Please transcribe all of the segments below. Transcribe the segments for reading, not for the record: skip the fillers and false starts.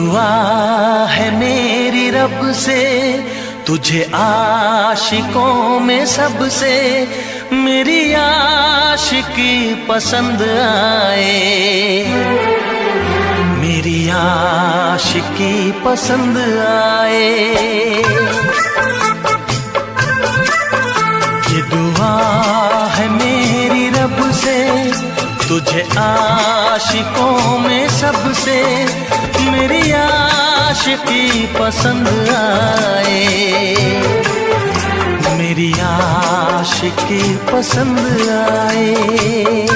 दुआ है मेरी रब से, तुझे आशिकों में सबसे मेरी आशिकी पसंद आए, मेरी आशिकी पसंद आए। ये दुआ है मेरी रब से, तुझे आशिकों में सबसे मेरी आशिकी पसंद आए, मेरी आशिकी पसंद आए।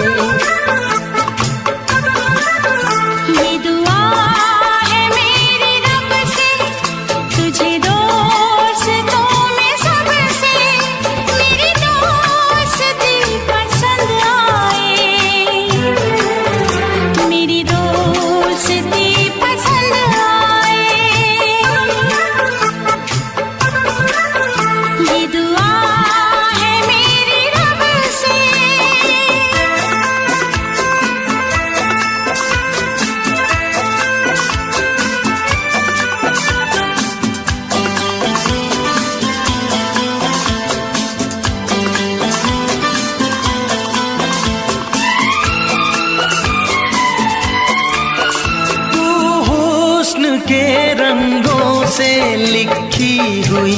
के रंगों से लिखी हुई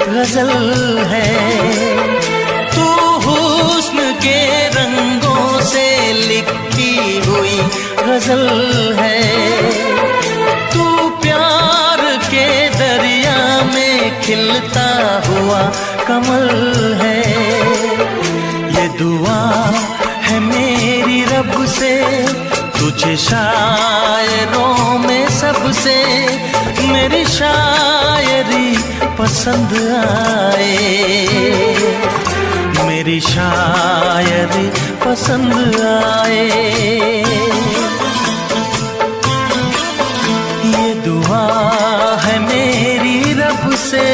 गजल है, तू हुस्न के रंगों से लिखी हुई गजल है, तू प्यार के दरिया में खिलता हुआ कमल है। ये दुआ है मेरी रब से, तुझे शायरों में सबसे मेरी शायरी पसंद आए, मेरी शायरी पसंद आए। ये दुआ है मेरी रब से।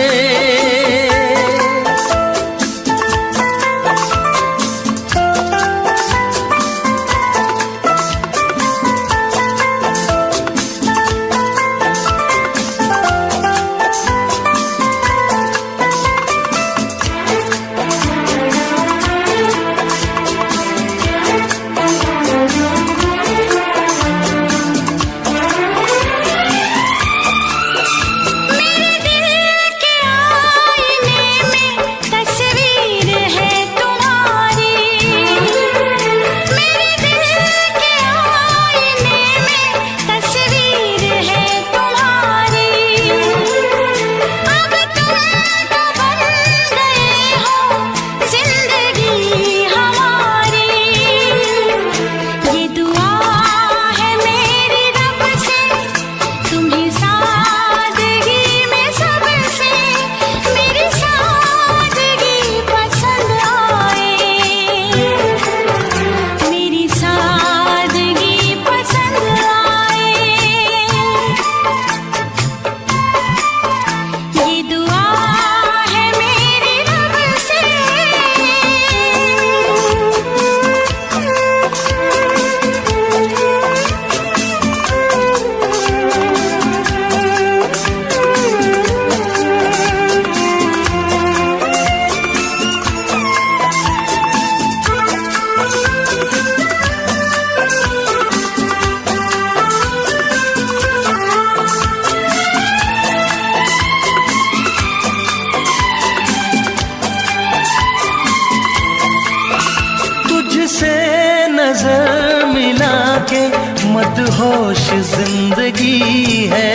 नजर मिला के मदहोश जिंदगी है,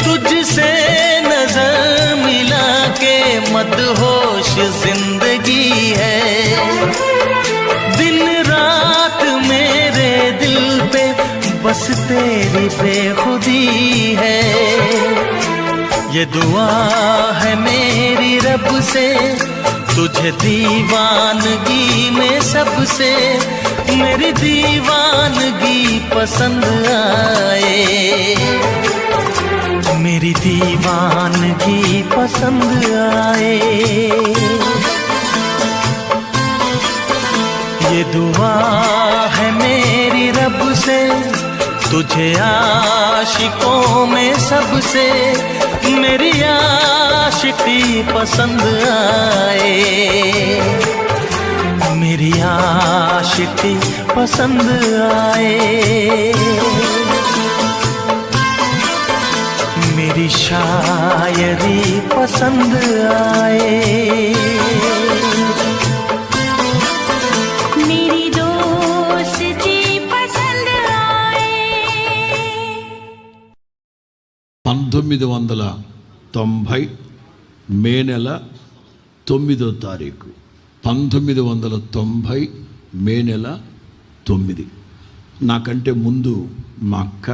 तुझसे नजर मिला के मदहोश जिंदगी है। दिन रात मेरे दिल पे बस तेरी बेखुदी है। ये दुआ है मेरी रब से, तुझे दीवानगी में सबसे मेरी दीवानगी पसंद आए, मेरी दीवानगी पसंद आए। ये दुआ है मेरी रब से, तुझे आशिकों में सबसे मेरी आशिकी पसंद आए, मेरी आशिकी पसंद आए, मेरी शायरी पसंद आए, मेरी दोस्ती पसंद आए। 1990 మే నెల 9వ తారీఖు, 1990 మే నెల 9. నాకంటే ముందు మా అక్క,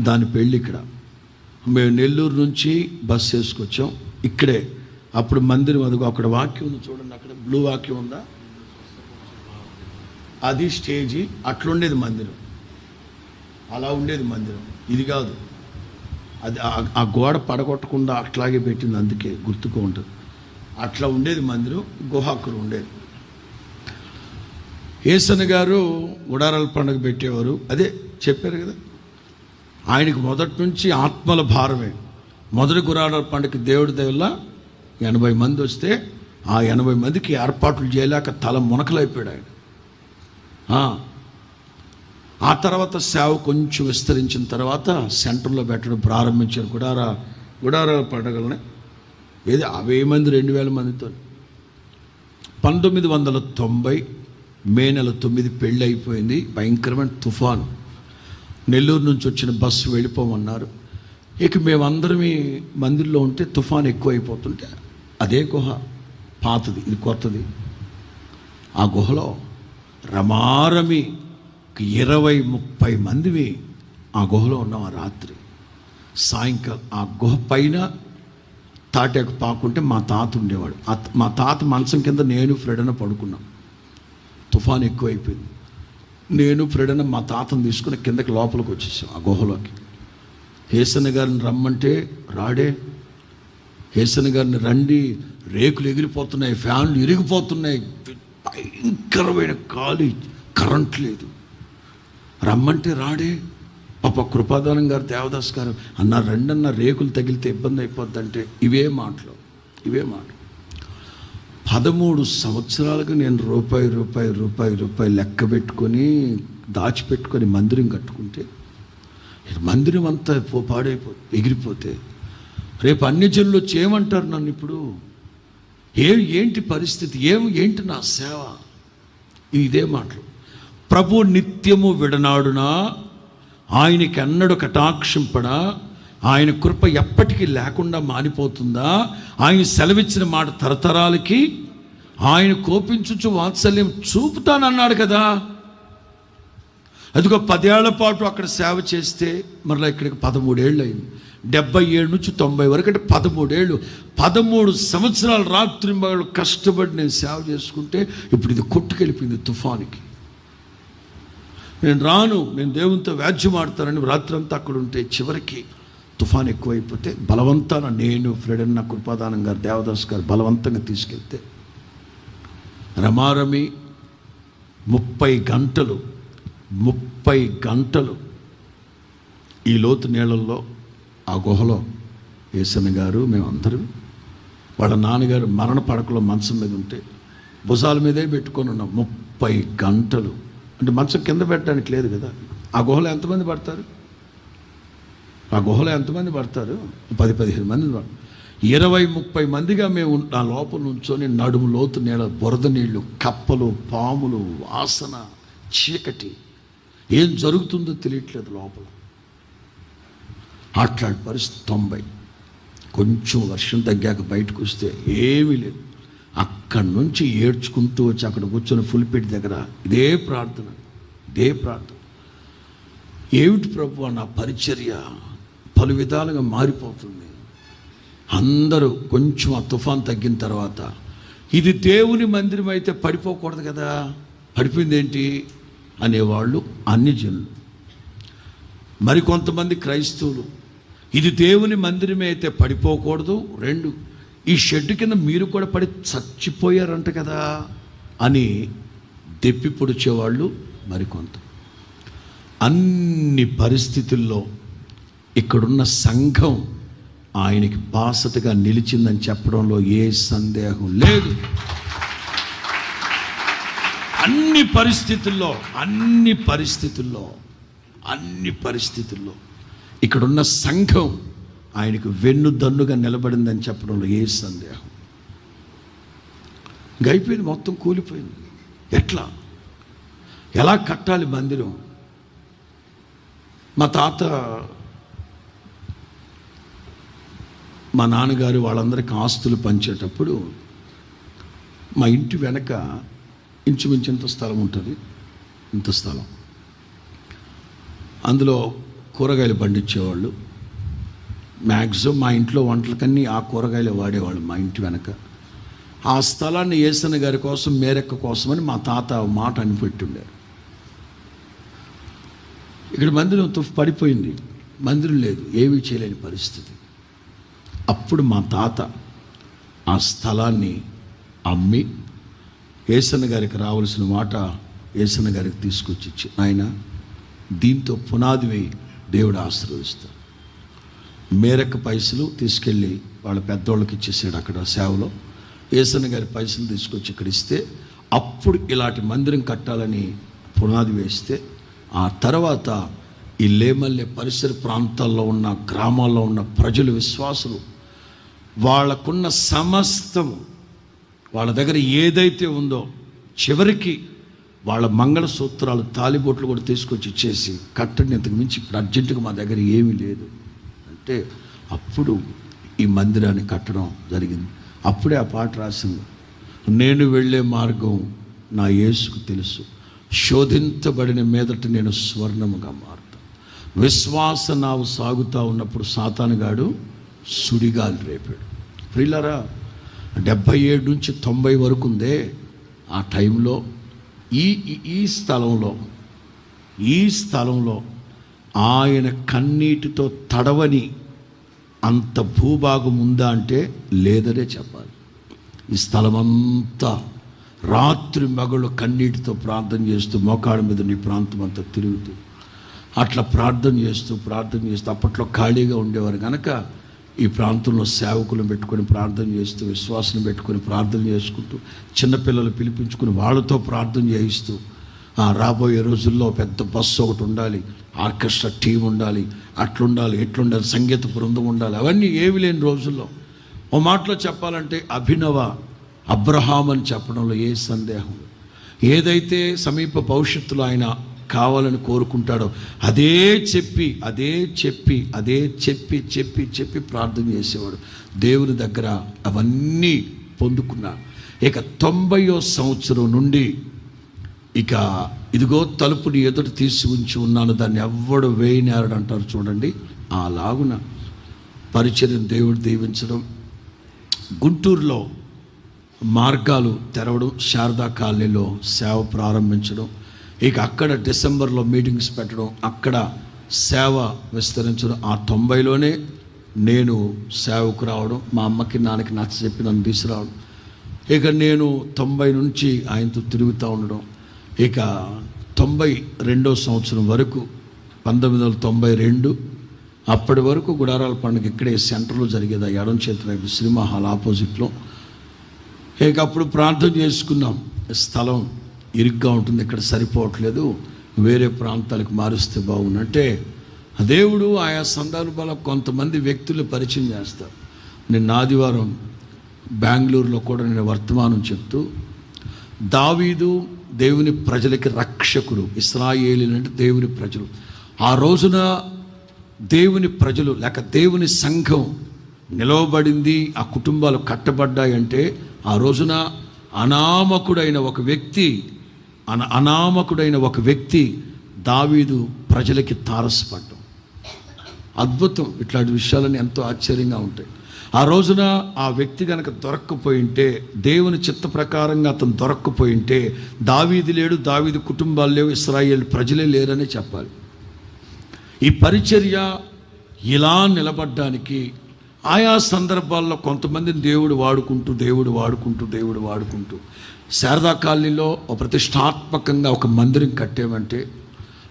దాని పెళ్ళి ఇక్కడ. మేము నెల్లూరు నుంచి బస్సు వేసుకొచ్చాం. ఇక్కడే అప్పుడు మందిరం, అదిగో అక్కడ వాక్యం ఉంది చూడండి, అక్కడ బ్లూ వాక్యం ఉందా, అది స్టేజీ. అట్లుండేది మందిరం, అలా ఉండేది మందిరం. ఇది కాదు, అది ఆ గోడ పడగొట్టకుండా అట్లాగే పెట్టింది, అందుకే గుర్తుకు ఉంటుంది. అట్లా ఉండేది మందిరం, గుహాకురు ఉండేది. యేసన్న గారు గుడారాల పండుగ పెట్టేవారు, అదే చెప్పారు కదా. ఆయనకు మొదటి నుంచి ఆత్మల భారమే. మొదటి గుడారాల పండుగ దేవుడి దయవల్ల 80 మంది వస్తే ఆ 80 మందికి ఏర్పాట్లు చేయలేక తల మునకలైపోయాడు ఆయన. ఆ తర్వాత సేవ కొంచెం విస్తరించిన తర్వాత సెంటర్లో పెట్టడం ప్రారంభించారు గుడారాల పండుగలని. ఏది 1000 మంది 2000 మందితో. 1990 మే నెల 9 పెళ్ళి అయిపోయింది. భయంకరమైన తుఫాను. నెల్లూరు నుంచి వచ్చిన బస్సు వెళ్ళిపోమన్నారు. ఇక మేమందరం మందిరంలో ఉంటే తుఫాను ఎక్కువ అయిపోతుంటే, అదే గుహ పాతది, ఇది కొత్తది. ఆ గుహలో రమారమి 20-30 మందివి ఆ గుహలో ఉన్నాం. ఆ రాత్రి సాయంకాలం ఆ గుహ పైన తాటాకు పాకుంటే మా తాత ఉండేవాడు. మా తాత మంచం కింద నేను ఫ్రెడన పడుకున్నాం. తుఫాను ఎక్కువైపోయింది. నేను ఫ్రెడన మా తాతను తీసుకుని కిందకి లోపలికి వచ్చేసాం ఆ గుహలోకి. యేసన్న గారిని రమ్మంటే రాడే. యేసన్న గారిని రండి, రేకులు ఎగిరిపోతున్నాయి, ఫ్యాన్లు ఇరిగిపోతున్నాయి, భయంకరమైన గాలి, కరెంట్ లేదు. రమ్మంటే రాడే. పాప కృపాదానం గారు, దేవదాస్ గారు అన్న రెండన్న, రేకులు తగిలితే ఇబ్బంది అయిపోద్దంటే ఇవే మాటలు. 13 సంవత్సరాలుగా నేను రూపాయి లెక్క పెట్టుకొని దాచిపెట్టుకొని మందిరం కట్టుకుంటే, మందిరం అంతా ఎగిరిపోతే రేపు అన్యజనులు వచ్చి ఏమంటారు నన్ను? ఇప్పుడు ఏంటి పరిస్థితి, ఏంటి నా సేవ? ఇదే మాటలు. ప్రభు నిత్యము విడనాడునా, ఆయనకి అన్నడు కటాక్షింపడా, ఆయన కృప ఎప్పటికీ లేకుండా మానిపోతుందా? ఆయన సెలవిచ్చిన మాట తరతరాలకి, ఆయన కోపించుచు వాత్సల్యం చూపుతానన్నాడు కదా. అదిగో 10 ఏళ్ల పాటు అక్కడ సేవ చేస్తే మరలా ఇక్కడికి 13 ఏళ్ళు అయింది. 77 నుంచి 90 వరకు, అంటే 13 ఏళ్ళు. 13 సంవత్సరాలు రాత్రి మగళ్ళు కష్టపడి నేను సేవ చేసుకుంటే ఇప్పుడు ఇది కొట్టుకెళ్ళిపోయింది తుఫానికి. నేను రాను, నేను దేవునితో వ్యాజ్యం ఆడతానని రాత్రి అంతా అక్కడ ఉంటే చివరికి తుఫాన్ ఎక్కువైపోతే బలవంతాన నేను, ఫ్రెడన్న, కృపాదానం గారు, దేవదాస్ గారు బలవంతంగా తీసుకెళ్తే రమారమి 30 గంటలు ఈ లోతు నీళ్ళల్లో ఆ గుహలో యేసన్న గారు, మేమందరం, వాళ్ళ నాన్నగారు మరణ పడకలో మంచం మీద ఉంటే భుజాల మీదే పెట్టుకొని ఉన్నాం 30 గంటలు. అంటే మంచం కింద పెట్టడానికి లేదు కదా. ఆ గుహలో ఎంతమంది పడతారు? 10-15 మంది. 20-30 మందిగా మేము ఆ లోపల నుంచొని నడుము లోతు నీళ్ళ, బురద నీళ్ళు, కప్పలు, పాములు, వాసన, చీకటి, ఏం జరుగుతుందో తెలియట్లేదు లోపల. అట్లాంటి పరిస్థితి. 90 కొంచెం వర్షం తగ్గాక బయటకు వస్తే ఏమీ లేదు. అక్కడి నుంచి ఏడ్చుకుంటూ వచ్చి అక్కడ కూర్చొని ఫుల్పిట్ దగ్గర ఇదే ప్రార్థన. ఏమిటి ప్రభు నా పరిచర్య పలు విధాలుగా మారిపోతుంది. అందరూ కొంచెం ఆ తుఫాన్ తగ్గిన తర్వాత, ఇది దేవుని మందిరం అయితే పడిపోకూడదు కదా, పడిపోయింది ఏంటి అనేవాళ్ళు అన్యజనులు. మరికొంతమంది క్రైస్తవులు, ఇది దేవుని మందిరమే అయితే పడిపోకూడదు, 2 ఈ షెడ్ కింద మీరు కూడా పడి చచ్చిపోయారంట కదా అని దెప్పి పొడిచేవాళ్ళు మరికొంత. అన్ని పరిస్థితుల్లో ఇక్కడున్న సంఘం ఆయనకి బాసటగా నిలిచిందని చెప్పడంలో ఏ సందేహం లేదు. అన్ని పరిస్థితుల్లో ఇక్కడున్న సంఘం ఆయనకు వెన్నుదన్నుగా నిలబడిందని చెప్పడంలో ఏ సందేహం. గైపోయింది, మొత్తం కూలిపోయింది. ఎలా కట్టాలి మందిరం? మా తాత, మా నాన్నగారు వాళ్ళందరికీ ఆస్తులు పంచేటప్పుడు మా ఇంటి వెనక ఇంచుమించు ఇంత స్థలం ఉంటుంది, ఇంత స్థలం. అందులో కూరగాయలు పండించేవాళ్ళు. మ్యాక్సిమం మా ఇంట్లో వంటలకన్నీ ఆ కూరగాయలు వాడేవాళ్ళు మా ఇంటి వెనక. ఆ స్థలాన్ని యేసన్న గారి కోసం, మేరెక్క కోసమని మా తాత మాట అనిపెట్టుండారు. ఇక్కడ మందిరం పడిపోయింది, మందిరం లేదు, ఏమీ చేయలేని పరిస్థితి. అప్పుడు మా తాత ఆ స్థలాన్ని అమ్మి యేసన్న గారికి రావాల్సిన మాట యేసన్న గారికి తీసుకొచ్చి ఇచ్చి, ఆయన దీంతో పునాది వేయి, దేవుడు ఆశీర్వదిస్తాడు. మేరక్క పైసలు తీసుకెళ్ళి వాళ్ళ పెద్దోళ్ళకి ఇచ్చేసాడు. అక్కడ సేవలో యేసన్న గారి పైసలు తీసుకొచ్చి ఇక్కడ ఇస్తే, అప్పుడు ఇలాంటి మందిరం కట్టాలని పునాది వేస్తే, ఆ తర్వాత ఈ లేమల్లె పరిసర ప్రాంతాల్లో ఉన్న, గ్రామాల్లో ఉన్న ప్రజలు, విశ్వాసులు వాళ్ళకున్న సమస్తము, వాళ్ళ దగ్గర ఏదైతే ఉందో, చివరికి వాళ్ళ మంగళసూత్రాలు, తాలిబొట్లు కూడా తీసుకొచ్చి ఇచ్చేసి, కట్టండి, ఇంతకు మించి ఇప్పుడు అర్జెంటుగా మా దగ్గర ఏమీ లేదు అంటే, అప్పుడు ఈ మందిరాన్ని కట్టడం జరిగింది. అప్పుడే ఆ పాట రాసింది, నేను వెళ్ళే మార్గం నా యేసుకు తెలుసు, శోధించబడిన మీదట నేను స్వర్ణముగా మారుతా. విశ్వాస నావు సాగుతూ ఉన్నప్పుడు సాతానుగాడు సుడిగాలి రేపాడు. ప్రియులారా, 77 నుంచి 90 వరకు ఉందే ఆ టైంలో ఈ స్థలంలో ఆయన కన్నీటితో తడవని అంత భూభాగం ఉందా అంటే లేదనే చెప్పాలి. ఈ స్థలమంతా రాత్రి మగళ్ళు కన్నీటితో ప్రార్థన చేస్తూ, మోకాళ్ళ మీద నీ ప్రాంతం అంతా తిరుగుతూ, అట్లా ప్రార్థన చేస్తూ అప్పట్లో ఖాళీగా ఉండేవారు కనుక ఈ ప్రాంతంలో సేవకులను పెట్టుకొని ప్రార్థన చేస్తూ, విశ్వాసం పెట్టుకొని ప్రార్థన చేసుకుంటూ, చిన్నపిల్లలు పిలిపించుకుని వాళ్ళతో ప్రార్థన చేయిస్తూ, రాబోయే రోజుల్లో పెద్ద బస్సు ఒకటి ఉండాలి, ఆర్కెస్ట్రా టీం ఉండాలి, అట్లుండాలి, ఎట్లుండాలి, సంగీత బృందం ఉండాలి, అవన్నీ ఏవి లేని రోజుల్లో ఓ మాటలో చెప్పాలంటే అభినవ అబ్రహాం అని చెప్పడంలో ఏ సందేహం. ఏదైతే సమీప భవిష్యత్తులో ఆయన కావాలని కోరుకుంటాడో అదే చెప్పి ప్రార్థన చేసేవాడు. దేవుని దగ్గర అవన్నీ పొందుకున్నాడు. ఇక 90వ సంవత్సరం నుండి ఇక ఇదిగో తలుపుని ఎదుట తీసి ఉంచి ఉన్నాను, దాన్ని ఎవ్వడు వేయనేరడు అంటారు చూడండి. అలాగున పరిచర్యను దేవుడు దీవించడం, గుంటూరులో మార్గాలు తెరవడం, శారదా కాలనీలో సేవ ప్రారంభించడం, ఇక అక్కడ డిసెంబర్లో మీటింగ్స్ పెట్టడం, అక్కడ సేవ విస్తరించడం. ఆ 90లోనే నేను సేవకు రావడం, మా అమ్మకి నాన్నకి నచ్చ చెప్పి నన్ను తీసుకురావడం. ఇక నేను 90 నుంచి ఆయనతో తిరుగుతూ ఉండడం. ఇక 92వ సంవత్సరం వరకు, 1992 అప్పటి వరకు గుడారాల పండుగ ఇక్కడే సెంటర్లో జరిగేది, ఆ ఎడం చేతి వైపు సినిమా హాల్ ఆపోజిట్లో. ఇక అప్పుడు ప్రార్థన చేసుకున్నాం, స్థలం ఇరుగ్గా ఉంటుంది, ఇక్కడ సరిపోవట్లేదు, వేరే ప్రాంతాలకు మారుస్తే బాగుందంటే దేవుడు ఆయా సందర్భాల్లో కొంతమంది వ్యక్తులు పరిచయం చేస్తారు. నిన్న ఆదివారం బెంగళూరులో కూడా నేను వర్తమానం చెప్తూ, దావీదు దేవుని ప్రజలకి రక్షకుడు, ఇశ్రాయేలీయులు అంటే దేవుని ప్రజలు. ఆ రోజున దేవుని ప్రజలు లేక దేవుని సంఘం నిలవబడింది, ఆ కుటుంబాలు కట్టబడ్డాయంటే ఆ రోజున అనామకుడైన ఒక వ్యక్తి దావీదు ప్రజలకి తారసపడ్డం. అద్భుతం. ఇట్లాంటి విషయాలని ఎంతో ఆశ్చర్యంగా ఉంటాయి. ఆ రోజున ఆ వ్యక్తి కనుక దొరక్కపోయింటే, దేవుని చిత్త ప్రకారంగా అతను దొరక్కపోయింటే, దావీదు లేడు, దావీదు కుటుంబాలు లేవు, ఇశ్రాయేలు ప్రజలే లేరని చెప్పాలి. ఈ పరిచర్య ఇలా నిలబడ్డానికి ఆయా సందర్భాల్లో కొంతమందిని దేవుడు వాడుకుంటూ శారదా కాలనీలో ప్రతిష్టాత్మకంగా ఒక మందిరం కట్టామంటే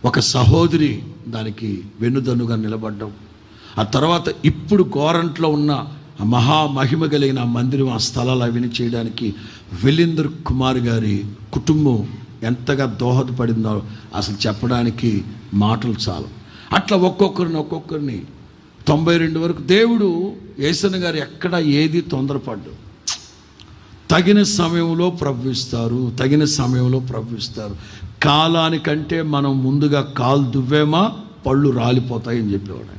ఒక సహోదరి దానికి వెన్నుదన్నుగా నిలబడ్డం. ఆ తర్వాత ఇప్పుడు గోరంట్లో ఉన్న మహామహిమ కలిగిన మందిరం, ఆ స్థలాలు అవిని చేయడానికి వెలిందర్ కుమార్ గారి కుటుంబం ఎంతగా దోహదపడిందో అసలు చెప్పడానికి మాటలు చాలు. అట్లా ఒక్కొక్కరిని 92 వరకు దేవుడు యేసన్న గారు ఎక్కడ ఏది తొందరపడ్డు. తగిన సమయంలో ప్రవ్విస్తారు. కాలానికంటే మనం ముందుగా కాలు దువ్వేమా పళ్ళు రాలిపోతాయని చెప్పేవాడు.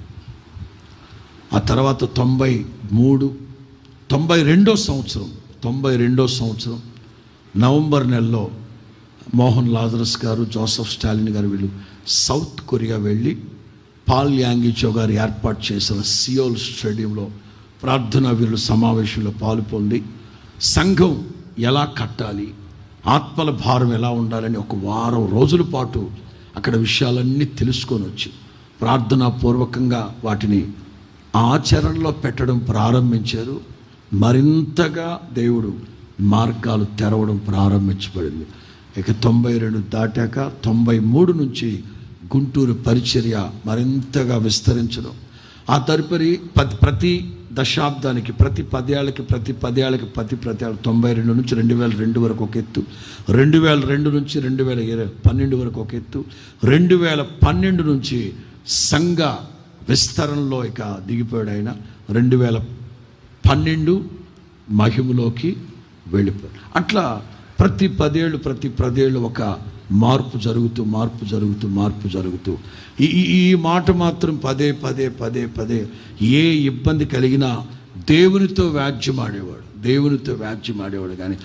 ఆ తర్వాత 92వ సంవత్సరం నవంబర్ నెలలో మోహన్ లాజరస్ గారు, జోసెఫ్ స్టాలిన్ గారు వీళ్ళు సౌత్ కొరియా వెళ్ళి పాల్ యాంగిచో గారు ఏర్పాటు చేసిన సియోల్ స్టేడియంలో ప్రార్థనా వీరుల సమావేశంలో పాలు పొంది సంఘం ఎలా కట్టాలి, ఆత్మల భారం ఎలా ఉండాలని ఒక వారం రోజుల పాటు అక్కడ విషయాలన్నీ తెలుసుకొని వచ్చి ప్రార్థనాపూర్వకంగా వాటిని ఆచరణలో పెట్టడం ప్రారంభించారు. మరింతగా దేవుడు మార్గాలు తెరవడం ప్రారంభించబడింది. ఇక 92 దాటాక 93 నుంచి గుంటూరు పరిచర్య మరింతగా విస్తరించడం. ఆ తదుపరి ప్రతి దశాబ్దానికి ప్రతి 10 ఏళ్ళకి 92 నుంచి 2002 వరకు ఒక ఎత్తు, 2002 నుంచి 2012 వరకు ఒక ఎత్తు, 2012 నుంచి సంఘ విస్తరణలో ఇక దిగిపోయాడు ఆయన. 2012 మహిమలోకి వెళ్ళిపోయాడు. అట్లా ప్రతి 10 ఏళ్ళు ఒక మార్పు జరుగుతూ ఈ మాట మాత్రం పదే ఏ ఇబ్బంది కలిగినా దేవునితో వ్యాజ్యమాడేవాడు కానీ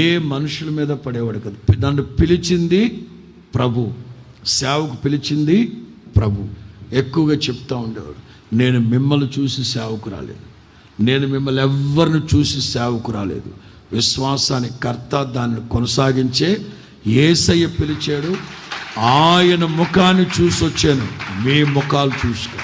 ఏ మనుషుల మీద పడేవాడు కాదు. నన్ను పిలిచింది ప్రభు, సేవకు పిలిచింది ప్రభు. ఎక్కువగా చెప్తా ఉండేవాడు, నేను మిమ్మల్ని చూసి సేవకు రాలేదు, నేను మిమ్మల్ని ఎవరిని చూసి సేవకు రాలేదు. విశ్వాసానికి కర్త, దాన్ని కొనసాగించే యేసయ్య పిలిచాడు. ఆయన ముఖాన్ని చూసి వచ్చాను, మీ ముఖాలు చూసుకో.